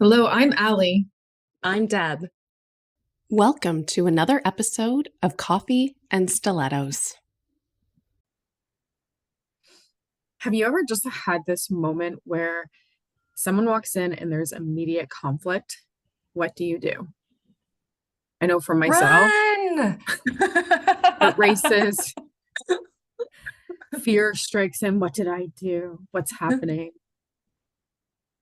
Hello, I'm Allie. I'm Deb. Welcome to another episode of Coffee and Stilettos. Have you ever just had this moment where someone walks in and there's immediate conflict? What do you do? I know for myself, Run! heart races, fear strikes in. What did I do? What's happening?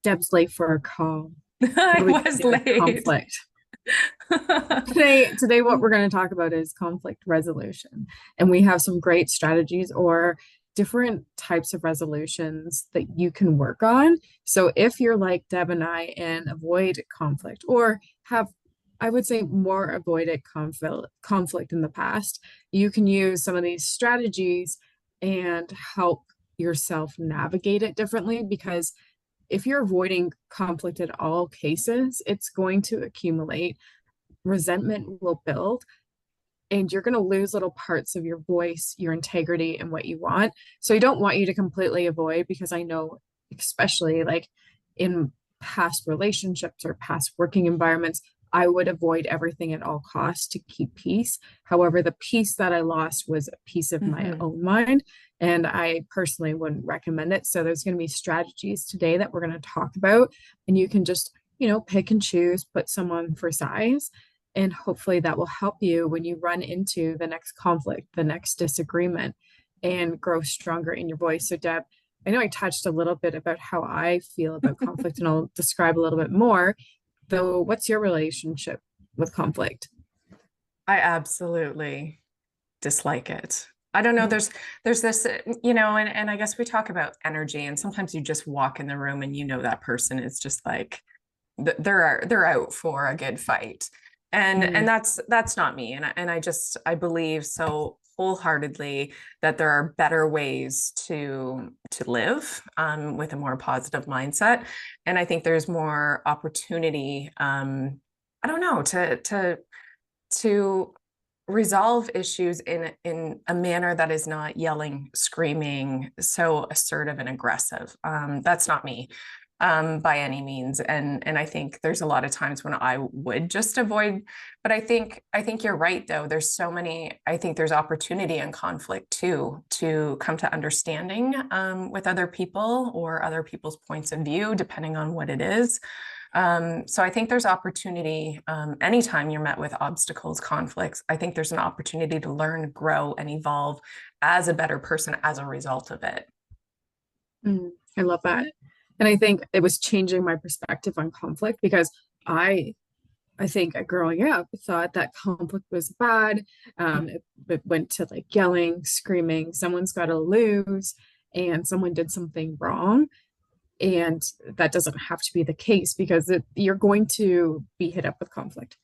Deb's late for a call. What I are we gonna was do with late. conflict? Today, what we're going to talk about is conflict resolution. And we have some great strategies or different types of resolutions that you can work on. So if you're like Deb and I and avoid conflict or have, I would say, more avoided conflict in the past, you can use some of these strategies and help yourself navigate it differently because if you're avoiding conflict at all cases, it's going to accumulate. Resentment will build, and you're going to lose little parts of your voice, your integrity, and what you want. So I don't want you to completely avoid because I know, especially like in past relationships or past working environments, I would avoid everything at all costs to keep peace. However, the peace that I lost was a piece of my Mhm. own mind, and I personally wouldn't recommend it. So there's going to be strategies today that we're going to talk about, and you can just, pick and choose, put someone for size, and hopefully that will help you when you run into the next conflict, the next disagreement, and grow stronger in your voice. So, Deb, I know I touched a little bit about how I feel about conflict, and I'll describe a little bit more. Though, what's your relationship with conflict? I absolutely dislike it. I don't know. There's this, and I guess we talk about energy, and sometimes you just walk in the room and that person is just like they're out for a good fight, and Mm, that's not me, and I believe so wholeheartedly that there are better ways to live with a more positive mindset, and I think there's more opportunity. I don't know to resolve issues in a manner that is not yelling, screaming, so assertive and aggressive. That's not me by any means, and I think there's a lot of times when I would just avoid. But I think you're right though. There's so many. I think there's opportunity in conflict too to come to understanding with other people or other people's points of view, depending on what it is. So I think there's opportunity anytime you're met with obstacles, conflicts. I think there's an opportunity to learn, grow, and evolve as a better person as a result of it. I love that. And I think it was changing my perspective on conflict because I I think growing up thought that conflict was bad. It went to like yelling, screaming, someone's got to lose, and someone did something wrong. And that doesn't have to be the case because you're going to be hit up with conflict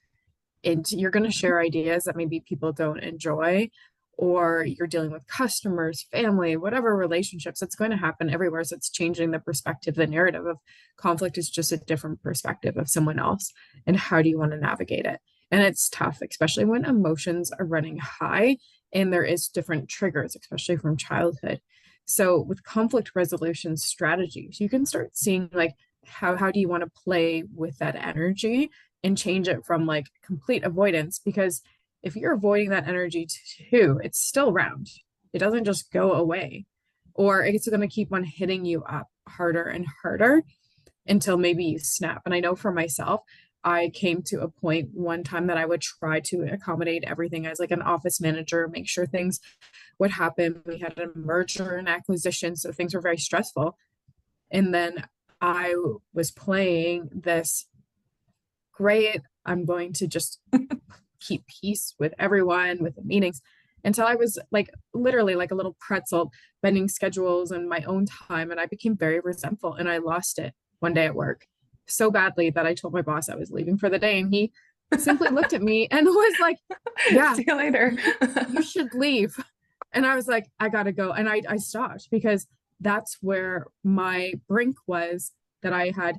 and you're going to share ideas that maybe people don't enjoy, or you're dealing with customers, family, whatever relationships. It's going to happen everywhere. So it's changing the perspective, the narrative of conflict is just a different perspective of someone else. And how do you want to navigate it? And it's tough, especially when emotions are running high and there is different triggers, especially from childhood. So with conflict resolution strategies, you can start seeing like how do you want to play with that energy and change it from like complete avoidance, because if you're avoiding that energy too, it's still around. It doesn't just go away, or it's going to keep on hitting you up harder and harder until maybe you snap. And I know for myself, I came to a point one time that I would try to accommodate everything as like an office manager, make sure things would happen. We had a merger and acquisition, so things were very stressful. And then I was playing this great, I'm going to just keep peace with everyone, with the meetings, until I was like literally like a little pretzel, bending schedules and my own time. And I became very resentful and I lost it one day at work so badly that I told my boss I was leaving for the day. And he simply looked at me and was like, yeah, See you later. you should leave. And I was like, I gotta go. And I stopped because that's where my brink was, that I had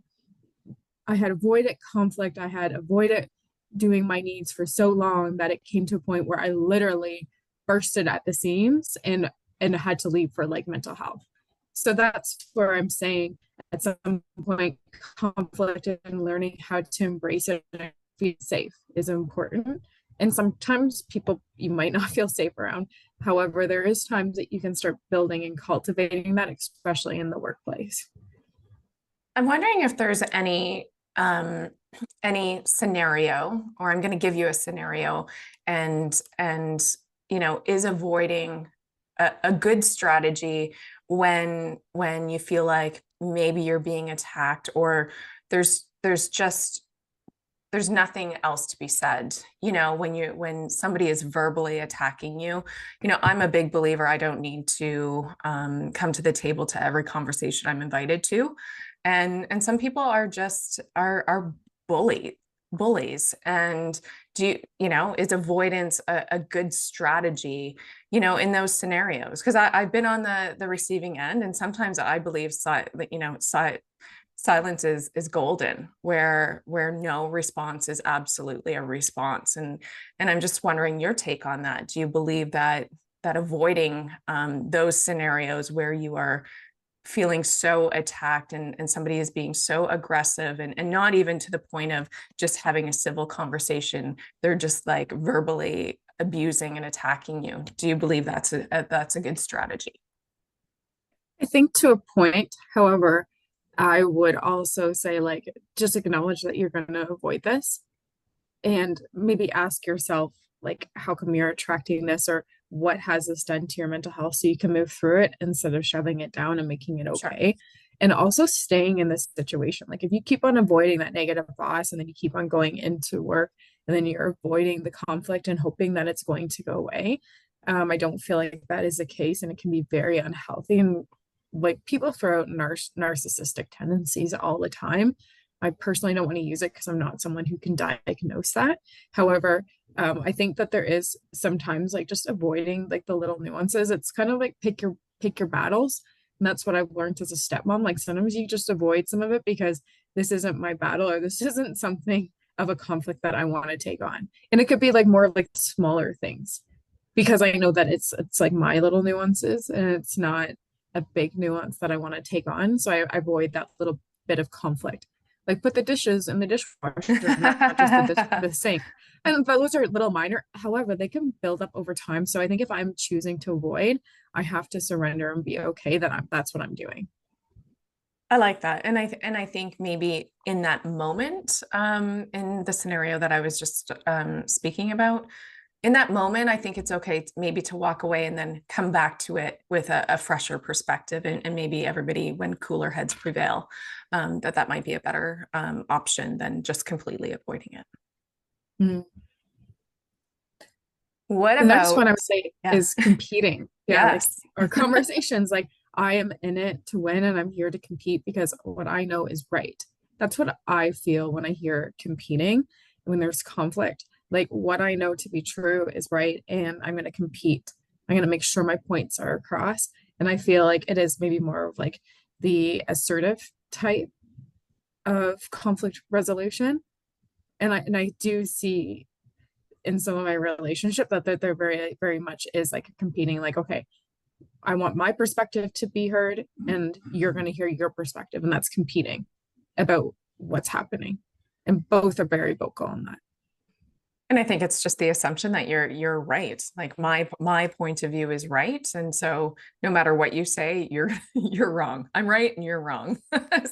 avoided conflict. I had avoided doing my needs for so long that it came to a point where I literally bursted at the seams and had to leave for like mental health. So that's where I'm saying at some point, conflict and learning how to embrace it and feel safe is important. And sometimes people you might not feel safe around. However, there is times that you can start building and cultivating that, especially in the workplace. I'm wondering if there's any scenario, or I'm going to give you a scenario, and is avoiding a good strategy when you feel like maybe you're being attacked, or there's just there's nothing else to be said. When somebody is verbally attacking you, I'm a big believer, I don't need to come to the table to every conversation I'm invited to. And some people are just are bullies. And is avoidance a good strategy, in those scenarios? Because I've been on the receiving end, and sometimes I believe silence is golden, where no response is absolutely a response. And I'm just wondering your take on that. Do you believe that avoiding those scenarios where you are feeling so attacked, and somebody is being so aggressive, and not even to the point of just having a civil conversation, they're just like verbally abusing and attacking you? Do you believe that's a good strategy? I think to a point, however, I would also say, like, just acknowledge that you're going to avoid this and maybe ask yourself, like, how come you're attracting this, or what has this done to your mental health, so you can move through it instead of shoving it down and making it Sure. okay. And also staying in this situation. Like, if you keep on avoiding that negative boss and then you keep on going into work and then you're avoiding the conflict and hoping that it's going to go away, I don't feel like that is the case, and it can be very unhealthy. And like, people throw out narcissistic tendencies all the time. I personally don't want to use it because I'm not someone who can diagnose that. However, I think that there is sometimes, like, just avoiding like the little nuances. It's kind of like pick your battles. And that's what I've learned as a stepmom. Like, sometimes you just avoid some of it because this isn't my battle, or this isn't something of a conflict that I want to take on. And it could be like more of like smaller things, because I know that it's like my little nuances, and it's not a big nuance that I want to take on. So I avoid that little bit of conflict. Like, put the dishes in the dishwasher, not just the sink. And those are little minor. However, they can build up over time. So I think if I'm choosing to avoid, I have to surrender and be okay that that's what I'm doing. I like that. And I think maybe in that moment, in the scenario that I was just speaking about, in that moment, I think it's okay maybe to walk away and then come back to it with a fresher perspective, and maybe everybody, when cooler heads prevail, that might be a better option than just completely avoiding it. Mm. What The next one I about, would say yeah, is competing. Yeah, like yes, our conversations, like, I am in it to win and I'm here to compete because what I know is right. That's what I feel when I hear competing, when there's conflict. Like, what I know to be true is right, and I'm going to compete. I'm going to make sure my points are across. And I feel like it is maybe more of like the assertive type of conflict resolution. And I do see in some of my relationship that they're very, very much is like competing. Like, okay, I want my perspective to be heard, and you're going to hear your perspective, and that's competing about what's happening. And both are very vocal on that. and I think it's just the assumption that you're right. Like, my point of view is right, and so no matter what you say, you're you're wrong. I'm right and you're wrong.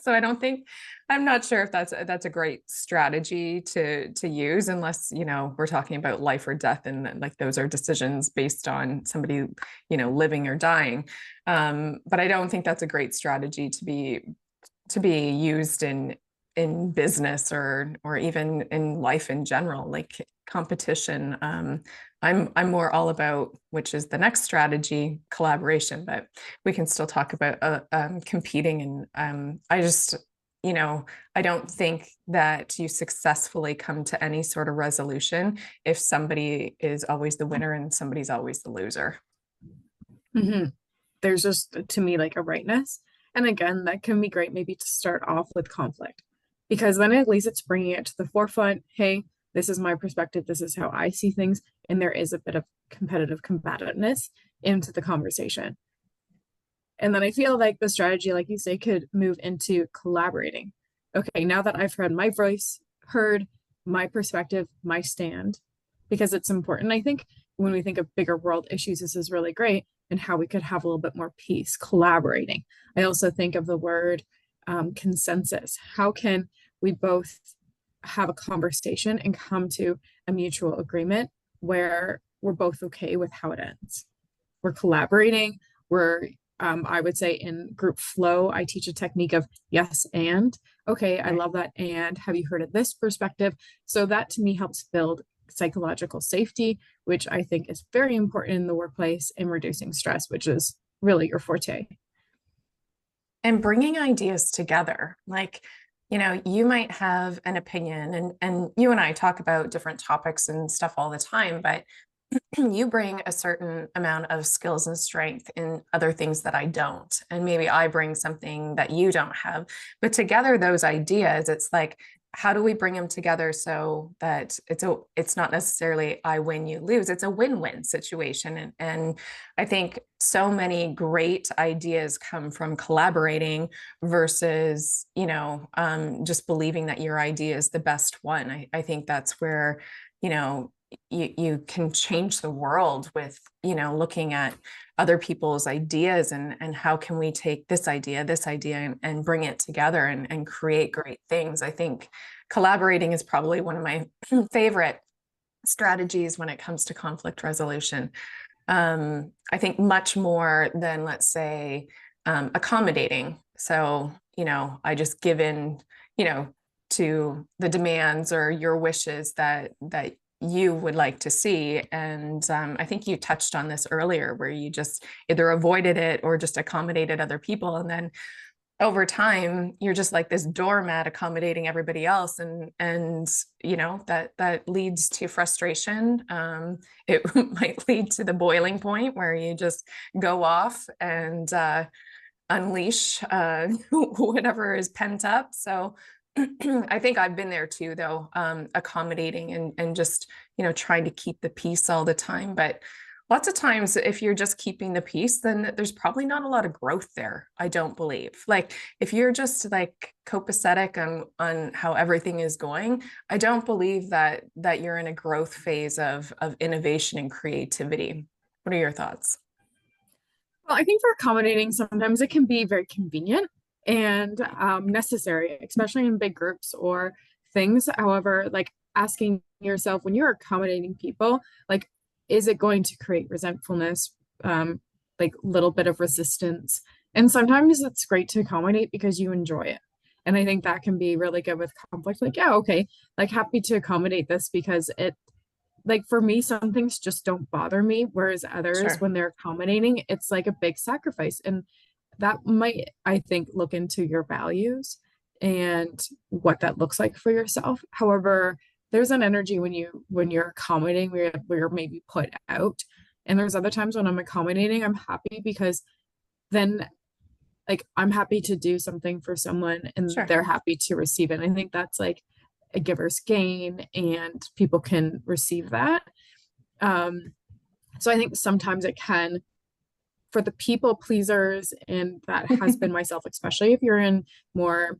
So I'm not sure if that's a great strategy to use, unless we're talking about life or death, and like those are decisions based on somebody living or dying. But I don't think that's a great strategy to be used in business, or even in life in general. Like, competition, I'm more all about, which is the next strategy, collaboration. But we can still talk about competing. And I don't think that you successfully come to any sort of resolution if somebody is always the winner and somebody's always the loser. Mm-hmm. There's just, to me, like a rightness. And again, that can be great maybe to start off with conflict, because then at least it's bringing it to the forefront. Hey, this is my perspective. This is how I see things. And there is a bit of competitive combativeness into the conversation. And then I feel like the strategy, like you say, could move into collaborating. Okay, now that I've heard my voice, heard my perspective, my stand, because it's important. I think when we think of bigger world issues, this is really great, and how we could have a little bit more peace, collaborating. I also think of the word consensus. How can we both have a conversation and come to a mutual agreement where we're both okay with how it ends? We're collaborating. We're, I would say in group flow, I teach a technique of yes and. Okay, I love that. And have you heard of this perspective? So that to me helps build psychological safety, which I think is very important in the workplace, and reducing stress, which is really your forte. And bringing ideas together. Like, you might have an opinion, and you and I talk about different topics and stuff all the time, but you bring a certain amount of skills and strength in other things that I don't. And maybe I bring something that you don't have. But together, those ideas, it's like, how do we bring them together so that it's not necessarily I win, you lose. It's a win-win situation. And I think so many great ideas come from collaborating versus, just believing that your idea is the best one. I think that's where, you can change the world with, looking at other people's ideas and how can we take this idea and bring it together and create great things. I think collaborating is probably one of my favorite strategies when it comes to conflict resolution. I think much more than, let's say, accommodating. So, I just give in, to the demands or your wishes that you would like to see. And I think you touched on this earlier, where you just either avoided it or just accommodated other people. And then over time, you're just like this doormat accommodating everybody else. And that leads to frustration. It might lead to the boiling point where you just go off and unleash whatever is pent up. So I think I've been there too, though, accommodating and just, trying to keep the peace all the time. But lots of times, if you're just keeping the peace, then there's probably not a lot of growth there, I don't believe. Like, if you're just like copacetic on how everything is going, I don't believe that you're in a growth phase of innovation and creativity. What are your thoughts? Well, I think for accommodating, sometimes it can be very convenient and necessary, especially in big groups or things. However, like asking yourself when you're accommodating people, like, is it going to create resentfulness, like little bit of resistance? And sometimes it's great to accommodate because you enjoy it. And I think that can be really good with conflict. Like, yeah, okay, like happy to accommodate this because it, like for me, some things just don't bother me, whereas others, Sure. when they're accommodating, it's like a big sacrifice. And that might, I think, look into your values and what that looks like for yourself. However, there's an energy when you're accommodating where you're maybe put out. And there's other times when I'm accommodating, I'm happy because then like I'm happy to do something for someone and Sure. they're happy to receive it. And I think that's like a giver's gain and people can receive that. Um, so I think sometimes it can, for the people pleasers, and that has been myself, especially if you're in more,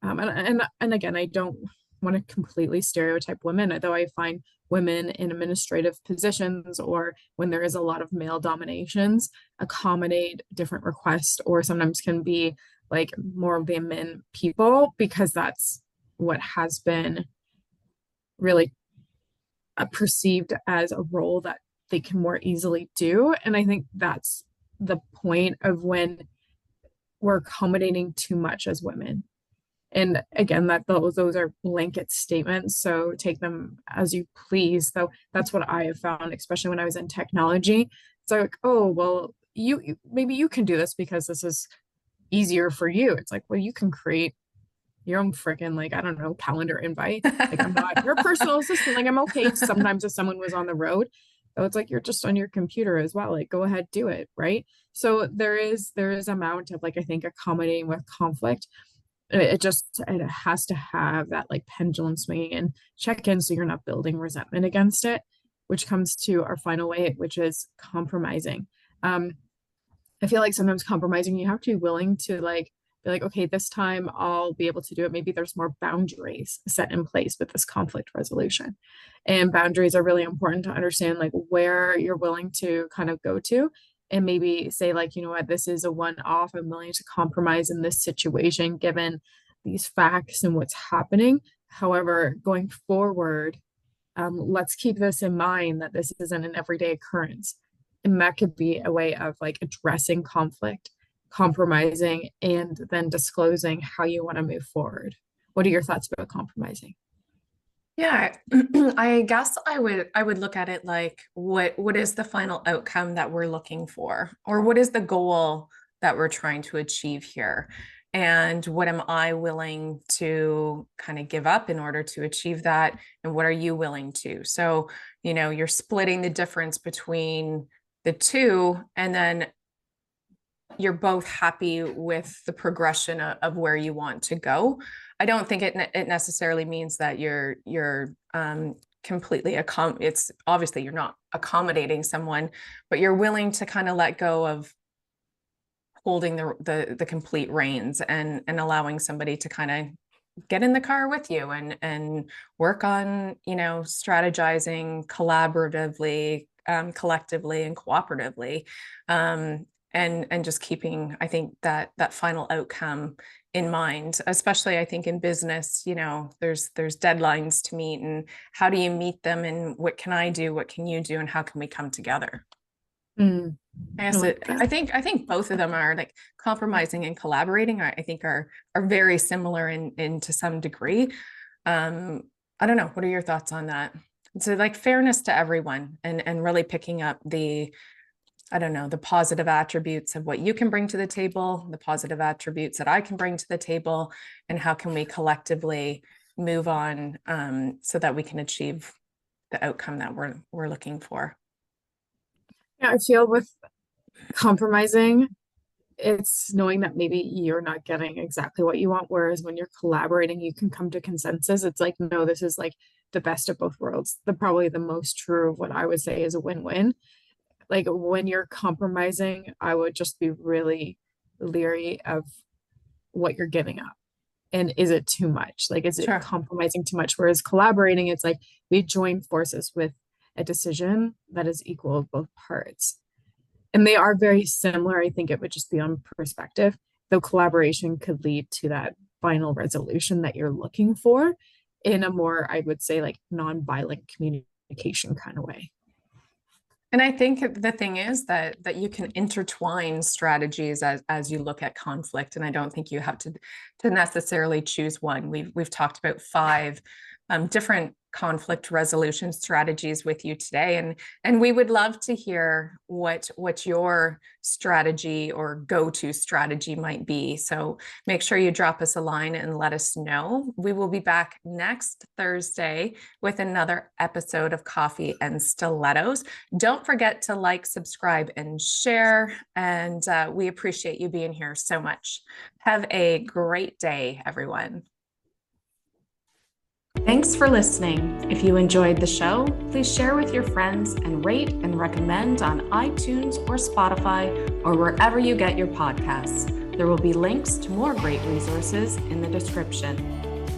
and again, I don't want to completely stereotype women, though I find women in administrative positions or when there is a lot of male dominations accommodate different requests, or sometimes can be like more of the men people because that's what has been really perceived as a role that they can more easily do. And I think that's the point of when we're accommodating too much as women. And again, that those are blanket statements, so take them as you please. Though that's what I have found, especially when I was in technology. So like, oh well, maybe you can do this because this is easier for you. It's like, well, you can create your own freaking, like, I don't know, calendar invite. Like, I'm not your personal assistant. Like, I'm okay sometimes if someone was on the road. So it's like you're just on your computer as well. Like, go ahead, do it, right? So there is amount of like I think accommodating with conflict. It has to have that like pendulum swinging and check in so you're not building resentment against it, which comes to our final way, which is compromising. Um, I feel like sometimes compromising, you have to be willing to like be like, okay, this time I'll be able to do it. Maybe there's more boundaries set in place with this conflict resolution. And boundaries are really important to understand like where you're willing to kind of go to and maybe say like, you know what, this is a one-off. I'm willing to compromise in this situation given these facts and what's happening. However, going forward, let's keep this in mind that this isn't an everyday occurrence. And that could be a way of like addressing conflict, compromising, and then disclosing how you want to move forward. What are your thoughts about compromising? Yeah, I guess I would look at it like what is the final outcome that we're looking for, or what is the goal that we're trying to achieve here? And what am I willing to kind of give up in order to achieve that? And what are you willing to? So, you're splitting the difference between the two, and then you're both happy with the progression of where you want to go. I don't think it necessarily means that you're completely it's obviously you're not accommodating someone, but you're willing to kind of let go of holding the complete reins, and allowing somebody to kind of get in the car with you and work on, strategizing collaboratively, collectively and cooperatively, and just keeping, I think, that final outcome in mind. Especially, I think, in business, there's deadlines to meet, and how do you meet them, and what can I do, what can you do, and how can we come together? Mm, I I guess like that. I think both of them are like compromising and collaborating. I think are very similar in to some degree. I don't know. What are your thoughts on that? So like fairness to everyone, and really picking up I don't know, the positive attributes of what you can bring to the table, the positive attributes that I can bring to the table, and how can we collectively move on, so that we can achieve the outcome that we're looking for. Yeah, I feel with compromising, it's knowing that maybe you're not getting exactly what you want. Whereas when you're collaborating, you can come to consensus. It's like, no, this is like the best of both worlds. Probably the most true of what I would say is a win-win. Like when you're compromising, I would just be really leery of what you're giving up. And is it too much? Like, is it Sure. compromising too much? Whereas collaborating, it's like we join forces with a decision that is equal of both parts. And they are very similar. I think it would just be on perspective, though collaboration could lead to that final resolution that you're looking for in a more, I would say, like non-violent communication kind of way. And I think the thing is that you can intertwine strategies as you look at conflict, and I don't think you have to necessarily choose one. We've talked about 5 different conflict resolution strategies with you today, and we would love to hear what your strategy or go-to strategy might be. So make sure you drop us a line and let us know. We will be back next Thursday with another episode of Coffee and Stilettos. Don't forget to like, subscribe, and share. And we appreciate you being here so much. Have a great day, everyone. Thanks for listening. If you enjoyed the show, please share with your friends and rate and recommend on iTunes or Spotify or wherever you get your podcasts. There will be links to more great resources in the description.